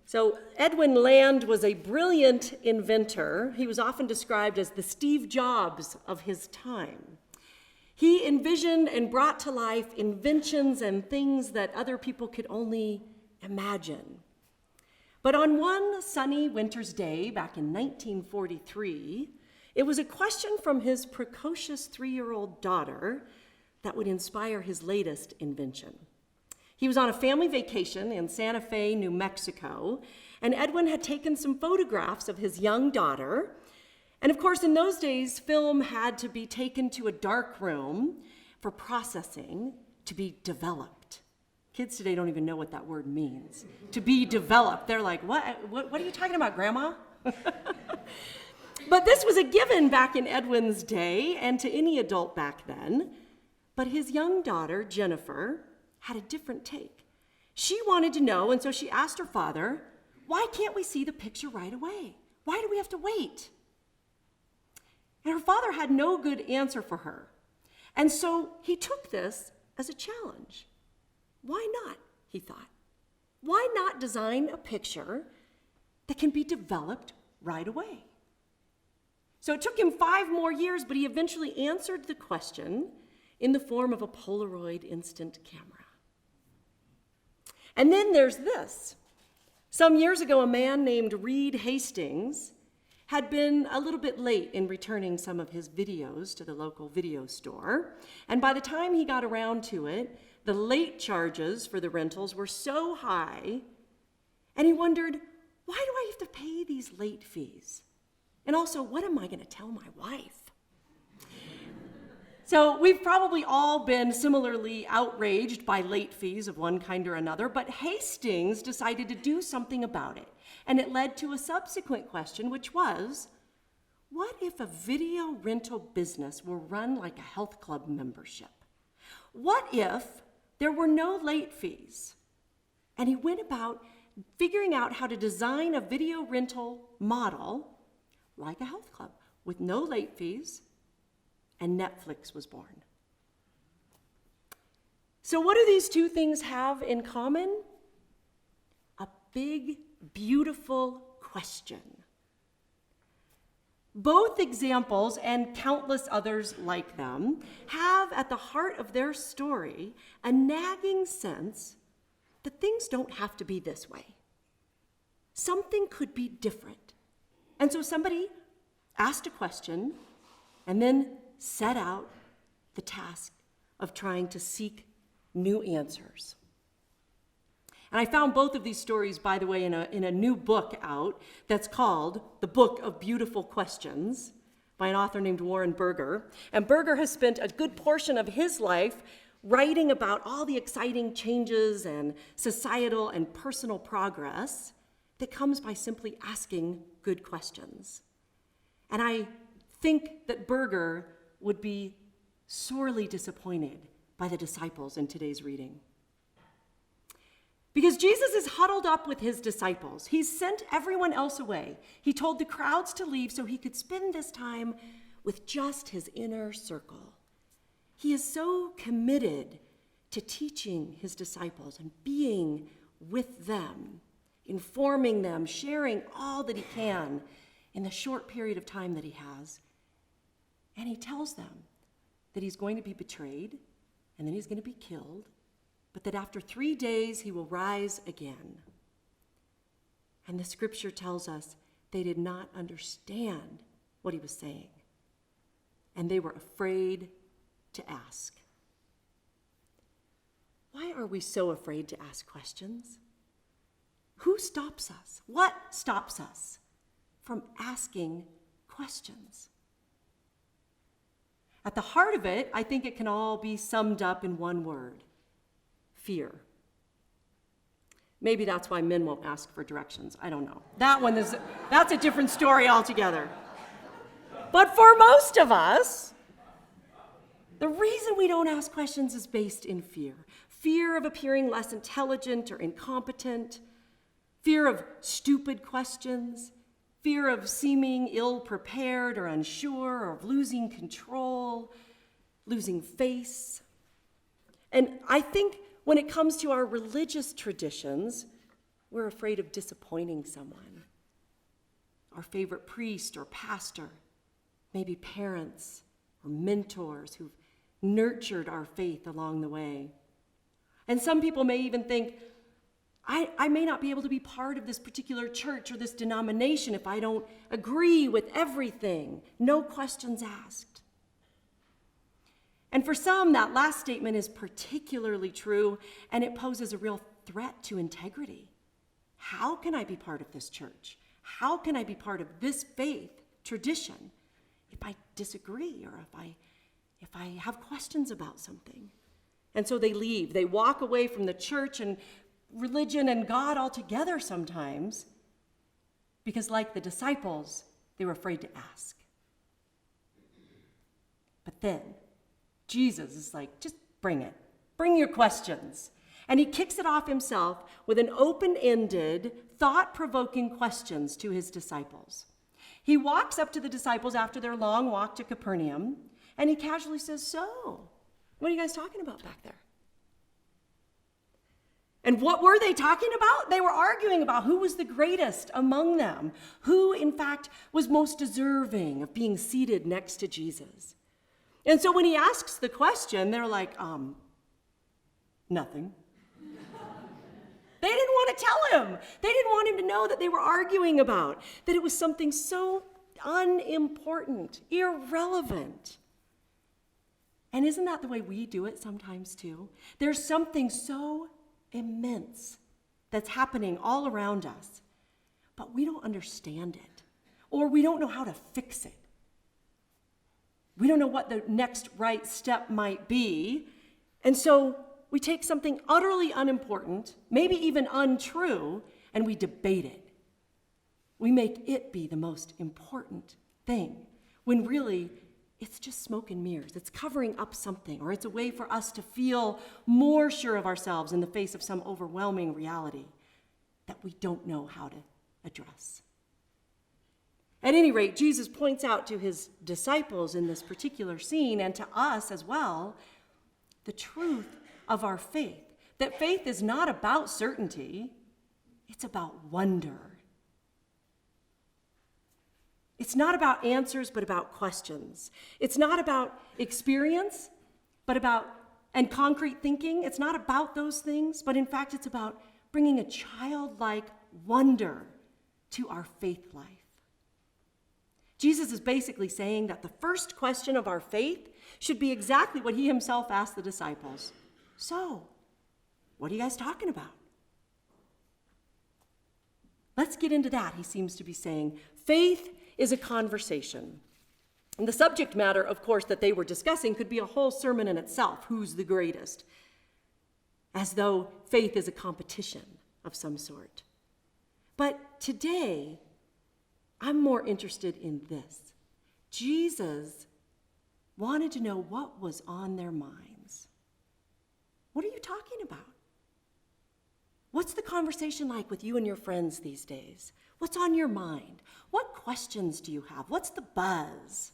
So Edwin Land was a brilliant inventor. He was often described as the Steve Jobs of his time. He envisioned and brought to life inventions and things that other people could only imagine. But on one sunny winter's day back in 1943, it was a question from his precocious 3-year-old daughter that would inspire his latest invention. He was on a family vacation in Santa Fe, New Mexico, and Edwin had taken some photographs of his young daughter. And of course, in those days, film had to be taken to a dark room for processing to be developed. Kids today don't even know what that word means. To be developed. They're like, what are you talking about, Grandma? But this was a given back in Edwin's day and to any adult back then. But his young daughter, Jennifer, had a different take. She wanted to know, and so she asked her father, why can't we see the picture right away? Why do we have to wait? And her father had no good answer for her. And so he took this as a challenge. Why not, he thought. Why not design a picture that can be developed right away? So it took him 5 more years, but he eventually answered the question in the form of a Polaroid instant camera. And then there's this. Some years ago, a man named Reed Hastings had been a little bit late in returning some of his videos to the local video store. And by the time he got around to it, the late charges for the rentals were so high, and he wondered, why do I have to pay these late fees? And also, what am I going to tell my wife? So we've probably all been similarly outraged by late fees of one kind or another, but Hastings decided to do something about it. And it led to a subsequent question, which was, what if a video rental business were run like a health club membership? What if there were no late fees? And he went about figuring out how to design a video rental model like a health club with no late fees, and Netflix was born. So what do these two things have in common? A big, beautiful question. Both examples, and countless others like them, have at the heart of their story a nagging sense that things don't have to be this way. Something could be different. And so somebody asked a question and then set out the task of trying to seek new answers. And I found both of these stories, by the way, in a new book out that's called The Book of Beautiful Questions by an author named Warren Berger. And Berger has spent a good portion of his life writing about all the exciting changes and societal and personal progress that comes by simply asking good questions. And I think that Berger would be sorely disappointed by the disciples in today's reading. Because Jesus is huddled up with his disciples. He's sent everyone else away. He told the crowds to leave so he could spend this time with just his inner circle. He is so committed to teaching his disciples and being with them, informing them, sharing all that he can in the short period of time that he has. And he tells them that he's going to be betrayed and then he's going to be killed, but that after 3 days he will rise again. And the scripture tells us they did not understand what he was saying, and they were afraid to ask. Why are we so afraid to ask questions? Who stops us? What stops us from asking questions? At the heart of it, I think it can all be summed up in one word: fear. Maybe that's why men won't ask for directions. I don't know. That's a different story altogether. But for most of us, the reason we don't ask questions is based in fear. Fear of appearing less intelligent or incompetent, fear of stupid questions, fear of seeming ill-prepared or unsure, or of losing control, losing face. And I think when it comes to our religious traditions, we're afraid of disappointing someone. Our favorite priest or pastor, maybe parents or mentors who've nurtured our faith along the way. And some people may even think, I may not be able to be part of this particular church or this denomination if I don't agree with everything. No questions asked. And for some, that last statement is particularly true, and it poses a real threat to integrity. How can I be part of this church? How can I be part of this faith tradition if I disagree or if I have questions about something? And so they leave. They walk away from the church and religion and God altogether sometimes because, like the disciples, they were afraid to ask. But then Jesus is like, just bring it. Bring your questions. And he kicks it off himself with an open-ended, thought-provoking questions to his disciples. He walks up to the disciples after their long walk to Capernaum, and he casually says, "So, what are you guys talking about back there?" And what were they talking about? They were arguing about who was the greatest among them, who, in fact, was most deserving of being seated next to Jesus. And so when he asks the question, they're like, nothing. They didn't want to tell him. They didn't want him to know that they were arguing about, that it was something so unimportant, irrelevant. And isn't that the way we do it sometimes too? There's something so immense that's happening all around us, but we don't understand it, or we don't know how to fix it. We don't know what the next right step might be, and so we take something utterly unimportant, maybe even untrue, and we debate it. We make it be the most important thing, when really it's just smoke and mirrors. It's covering up something, or it's a way for us to feel more sure of ourselves in the face of some overwhelming reality that we don't know how to address. At any rate, Jesus points out to his disciples in this particular scene, and to us as well, the truth of our faith. That faith is not about certainty, it's about wonder. It's not about answers, but about questions. It's not about experience, but and concrete thinking. It's not about those things, but in fact, it's about bringing a childlike wonder to our faith life. Jesus is basically saying that the first question of our faith should be exactly what he himself asked the disciples. So, what are you guys talking about? Let's get into that, he seems to be saying. Faith is a conversation. And the subject matter, of course, that they were discussing could be a whole sermon in itself. Who's the greatest? As though faith is a competition of some sort. But today, I'm more interested in this. Jesus wanted to know what was on their minds. What are you talking about? What's the conversation like with you and your friends these days? What's on your mind? What questions do you have? What's the buzz?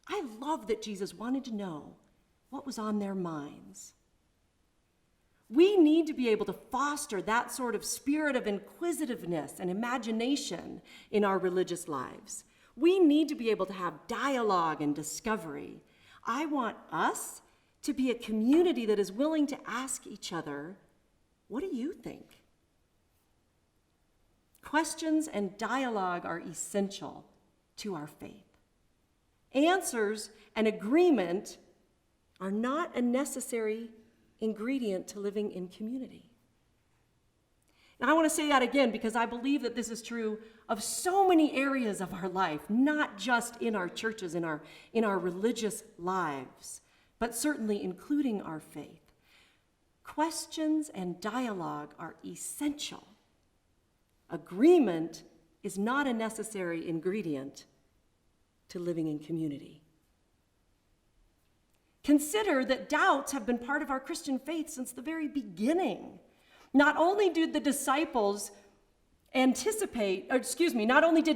I love that Jesus wanted to know what was on their minds. We need to be able to foster that sort of spirit of inquisitiveness and imagination in our religious lives. We need to be able to have dialogue and discovery. I want us to be a community that is willing to ask each other, what do you think? Questions and dialogue are essential to our faith. Answers and agreement are not a necessary ingredient to living in community. Now, I want to say that again because I believe that this is true of so many areas of our life, not just in our churches, in our religious lives, but certainly including our faith. Questions and dialogue are essential. Agreement is not a necessary ingredient to living in community. Consider that doubts have been part of our Christian faith since the very beginning. Not only did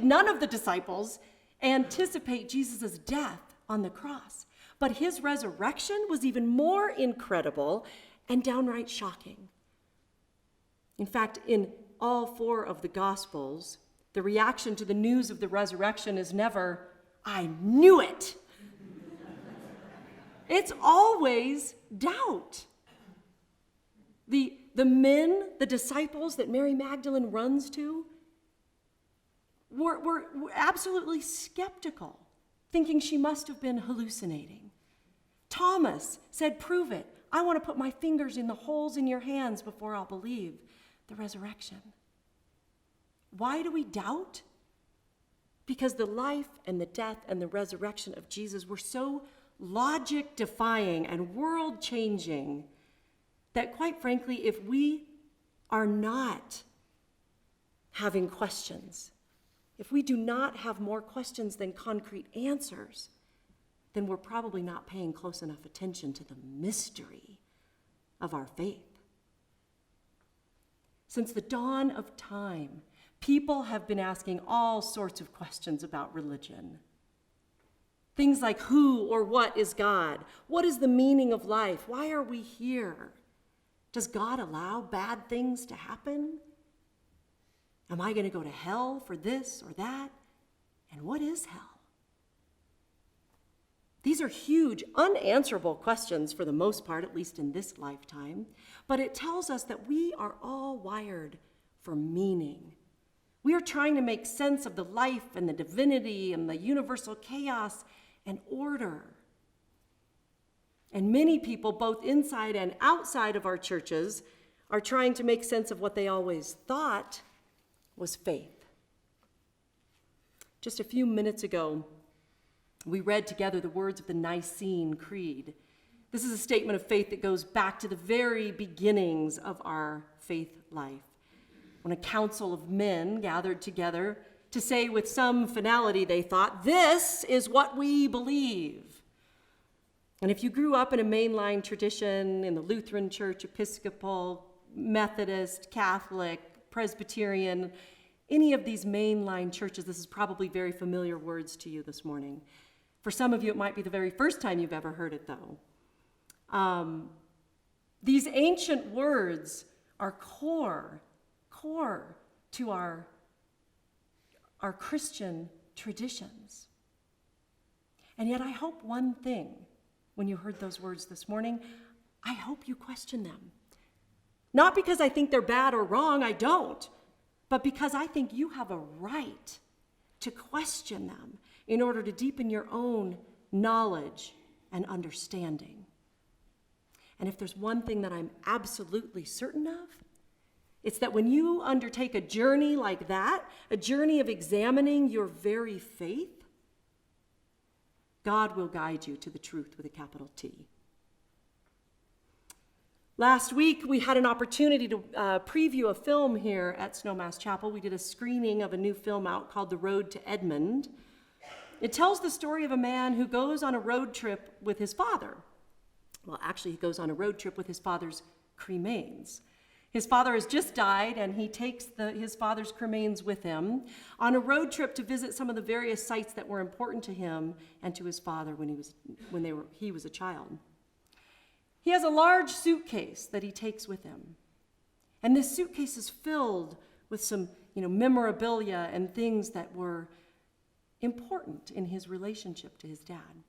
none of the disciples anticipate Jesus' death on the cross, but his resurrection was even more incredible and downright shocking. In fact, in all 4 of the Gospels, the reaction to the news of the resurrection is never, "I knew it." It's always doubt. The men, the disciples that Mary Magdalene runs to, were absolutely skeptical, thinking she must have been hallucinating. Thomas said, "Prove it. I want to put my fingers in the holes in your hands before I'll believe the resurrection." Why do we doubt? Because the life and the death and the resurrection of Jesus were so logic-defying and world-changing that, quite frankly, if we are not having questions, if we do not have more questions than concrete answers, then we're probably not paying close enough attention to the mystery of our faith. Since the dawn of time, people have been asking all sorts of questions about religion. Things like who or what is God? What is the meaning of life? Why are we here? Does God allow bad things to happen? Am I going to go to hell for this or that? And what is hell? These are huge, unanswerable questions for the most part, at least in this lifetime. But it tells us that we are all wired for meaning. We are trying to make sense of the life and the divinity and the universal chaos and order. And many people, both inside and outside of our churches, are trying to make sense of what they always thought was faith. Just a few minutes ago, we read together the words of the Nicene Creed. This is a statement of faith that goes back to the very beginnings of our faith life, when a council of men gathered together to say with some finality, they thought, "This is what we believe." And if you grew up in a mainline tradition in the Lutheran Church, Episcopal, Methodist, Catholic, Presbyterian, any of these mainline churches, this is probably very familiar words to you this morning. For some of you, it might be the very first time you've ever heard it, though. These ancient words are core to our Christian traditions. And yet I hope one thing when you heard those words this morning, I hope you question them. Not because I think they're bad or wrong, I don't, but because I think you have a right to question them in order to deepen your own knowledge and understanding. And if there's one thing that I'm absolutely certain of, it's that when you undertake a journey like that, a journey of examining your very faith, God will guide you to the truth with a capital T. Last week, we had an opportunity to preview a film here at Snowmass Chapel. We did a screening of a new film out called The Road to Edmond. It tells the story of a man who goes on a road trip with his father. Well, actually, he goes on a road trip with his father's cremains. His father has just died, and he takes his father's cremains with him on a road trip to visit some of the various sites that were important to him and to his father when he was a child. He has a large suitcase that he takes with him, and this suitcase is filled with some, memorabilia and things that were important in his relationship to his dad.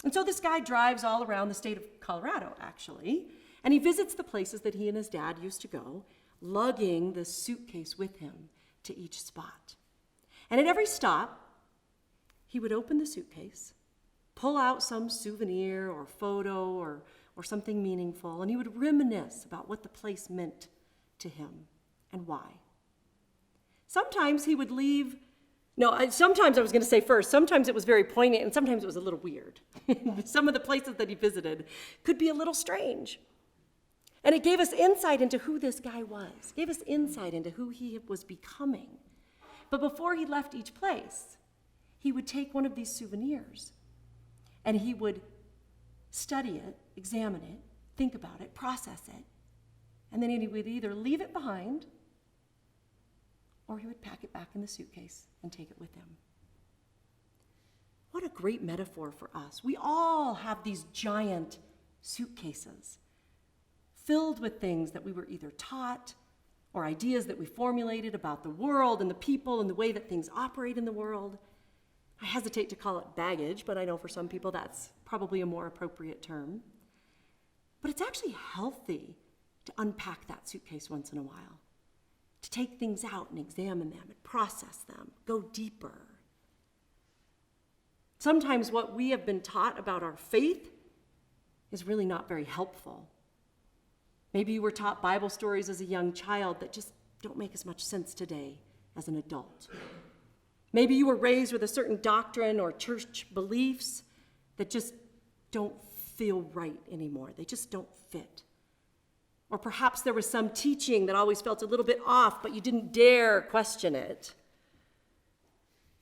And so this guy drives all around the state of Colorado, actually, and he visits the places that he and his dad used to go, lugging this suitcase with him to each spot. And at every stop, he would open the suitcase, pull out some souvenir or photo or something meaningful, and he would reminisce about what the place meant to him and why. Sometimes he would leave. Sometimes I was going to say first, sometimes it was very poignant and sometimes it was a little weird. Some of the places that he visited could be a little strange. And it gave us insight into who this guy was, gave us insight into who he was becoming. But before he left each place, he would take one of these souvenirs and he would study it, examine it, think about it, process it, and then he would either leave it behind or he would pack it back in the suitcase and take it with him. What a great metaphor for us. We all have these giant suitcases filled with things that we were either taught or ideas that we formulated about the world and the people and the way that things operate in the world. I hesitate to call it baggage, but I know for some people that's probably a more appropriate term. But it's actually healthy to unpack that suitcase once in a while, to take things out and examine them and process them, go deeper. Sometimes what we have been taught about our faith is really not very helpful. Maybe you were taught Bible stories as a young child that just don't make as much sense today as an adult. Maybe you were raised with a certain doctrine or church beliefs that just don't feel right anymore. They just don't fit. Or perhaps there was some teaching that always felt a little bit off, but you didn't dare question it.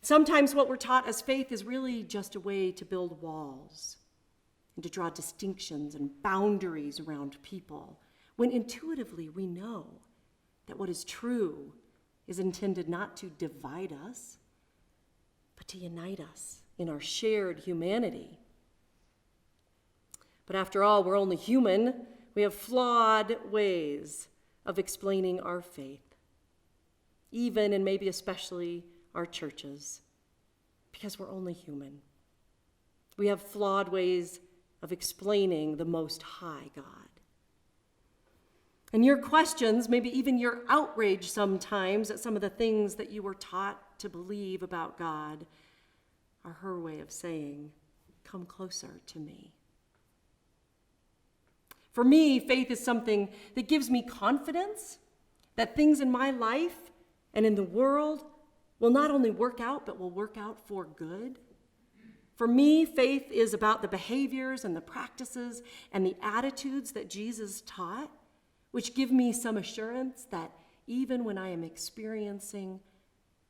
Sometimes what we're taught as faith is really just a way to build walls and to draw distinctions and boundaries around people, when intuitively we know that what is true is intended not to divide us, but to unite us in our shared humanity. But after all, we're only human. We have flawed ways of explaining our faith, even and maybe especially our churches, because we're only human. We have flawed ways of explaining the Most High God. And your questions, maybe even your outrage sometimes at some of the things that you were taught to believe about God, are her way of saying, come closer to me. For me, faith is something that gives me confidence that things in my life and in the world will not only work out, but will work out for good. For me, faith is about the behaviors and the practices and the attitudes that Jesus taught, which give me some assurance that even when I am experiencing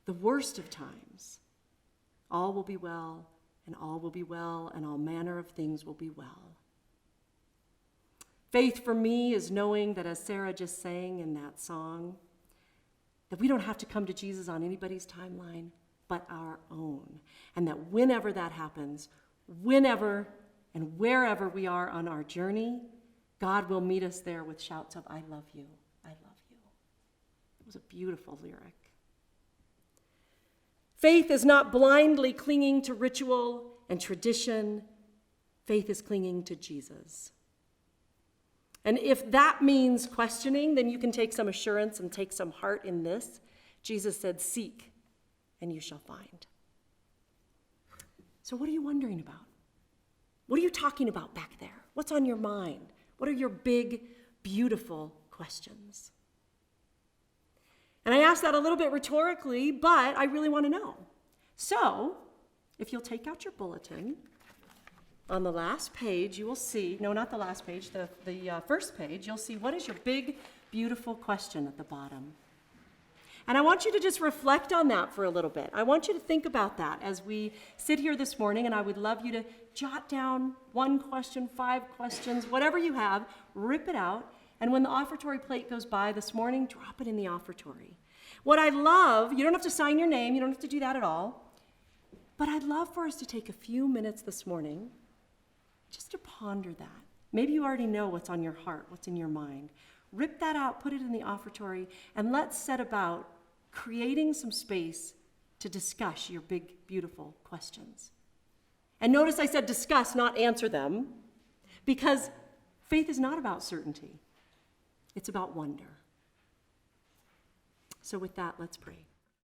the worst of times, all will be well, and all will be well, and all manner of things will be well. Faith for me is knowing that, as Sarah just sang in that song, that we don't have to come to Jesus on anybody's timeline but our own. And that whenever that happens, whenever and wherever we are on our journey, God will meet us there with shouts of, I love you, I love you. It was a beautiful lyric. Faith is not blindly clinging to ritual and tradition. Faith is clinging to Jesus. And if that means questioning, then you can take some assurance and take some heart in this. Jesus said, seek, and you shall find. So what are you wondering about? What are you talking about back there? What's on your mind? What are your big, beautiful questions? And I ask that a little bit rhetorically, but I really want to know. So, if you'll take out your bulletin, on the last page, you will see, no, not the last page, the first page, you'll see what is your big, beautiful question at the bottom. And I want you to just reflect on that for a little bit. I want you to think about that as we sit here this morning, and I would love you to jot down 1 question, 5 questions, whatever you have, rip it out, and when the offertory plate goes by this morning, drop it in the offertory. What I love, you don't have to sign your name, you don't have to do that at all, but I'd love for us to take a few minutes this morning just to ponder that. Maybe you already know what's on your heart, what's in your mind. Rip that out, put it in the offertory, and let's set about creating some space to discuss your big, beautiful questions. And notice I said discuss, not answer them, because faith is not about certainty. It's about wonder. So with that, let's pray.